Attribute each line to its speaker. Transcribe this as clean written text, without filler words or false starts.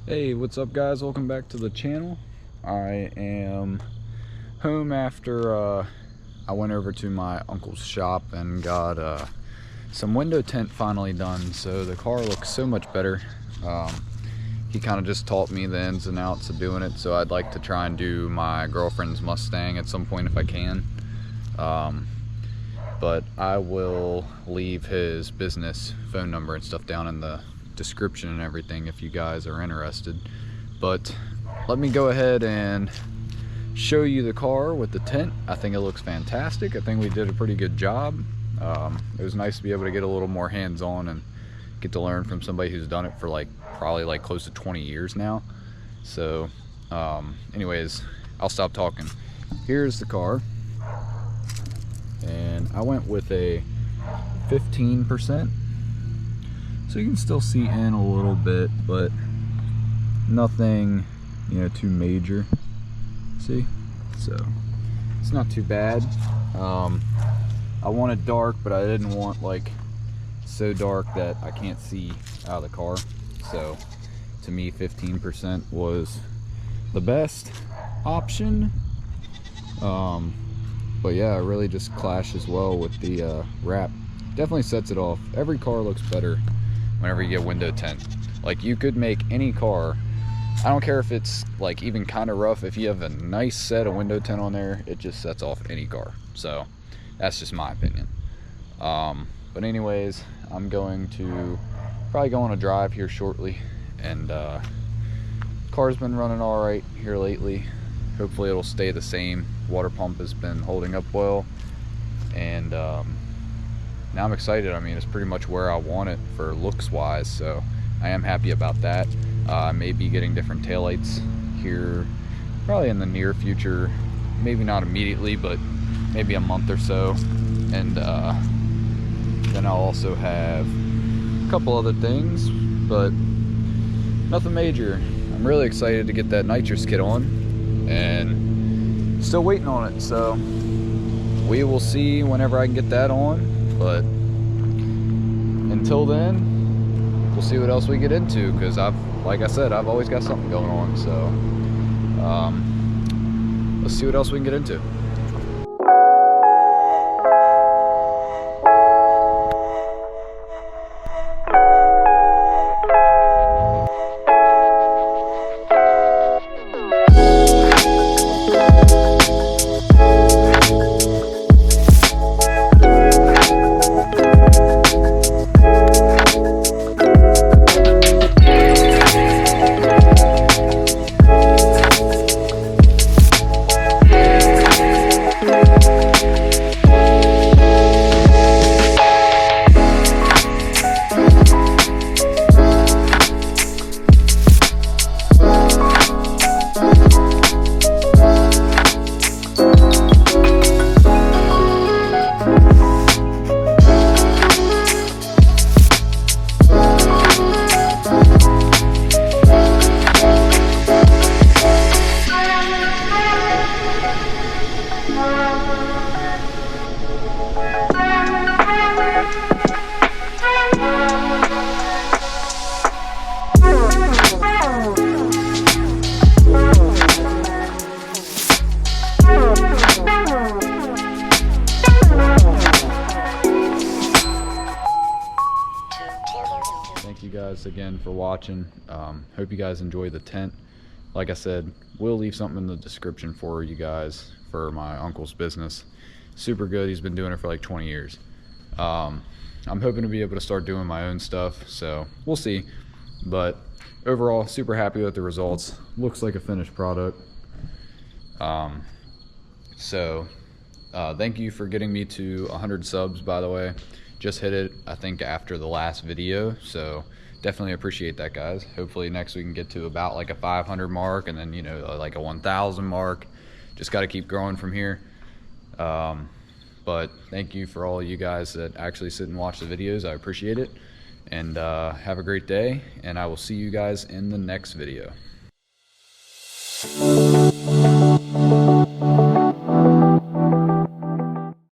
Speaker 1: Hey, what's up guys? Welcome back to the channel. I am home after I went over to my uncle's shop and got some window tint finally done, so the car looks so much better. He kind of just taught me the ins and outs of doing it, so I'd like to try and do my girlfriend's Mustang at some point if I can. But I will leave his business phone number and stuff down in the description and everything if you guys are interested. But let me go ahead and show you the car with the tint. I think it looks fantastic. I think we did a pretty good job. It was nice to be able to get a little more hands-on and get to learn from somebody who's done it for probably close to 20 years now. So anyways, I'll stop talking. Here's the car, and I went with a 15%. So you can still see in a little bit, but nothing, too major. See? So it's not too bad. I wanted dark, but I didn't want so dark that I can't see out of the car. So to me, 15% was the best option. But yeah, it really just clashes well with the wrap. Definitely sets it off. Every car looks better whenever you get window tint. You could make any car, I don't care if it's even kind of rough, if you have a nice set of window tint on there, it just sets off any car. So that's just my opinion. But anyways, I'm going to probably go on a drive here shortly, and car's been running all right here lately. Hopefully it'll stay the same. Water pump has been holding up well, and now I'm excited. I mean, it's pretty much where I want it for looks wise, so I am happy about that. I may be getting different taillights here probably in the near future, maybe not immediately, but maybe a month or so. And then I'll also have a couple other things, but nothing major. I'm really excited to get that nitrous kit on, and still waiting on it, so we will see whenever I can get that on. But until then, we'll see what else we get into, because like I said, I've always got something going on. So let's see what else we can get into. Thank you guys again for watching. Hope you guys enjoy the tint. Like I said, we'll leave something in the description for you guys for my uncle's business. Super good. He's been doing it for 20 years. I'm hoping to be able to start doing my own stuff, so we'll see. But overall, super happy with the results. Looks like a finished product. Thank you for getting me to 100 subs, by the way. Just hit it, I think, after the last video, so definitely appreciate that, guys. Hopefully next we can get to about a 500 mark, and then a 1,000 mark. Just got to keep growing from here. But thank you for all you guys that actually sit and watch the videos. I appreciate it, and have a great day, and I will see you guys in the next video.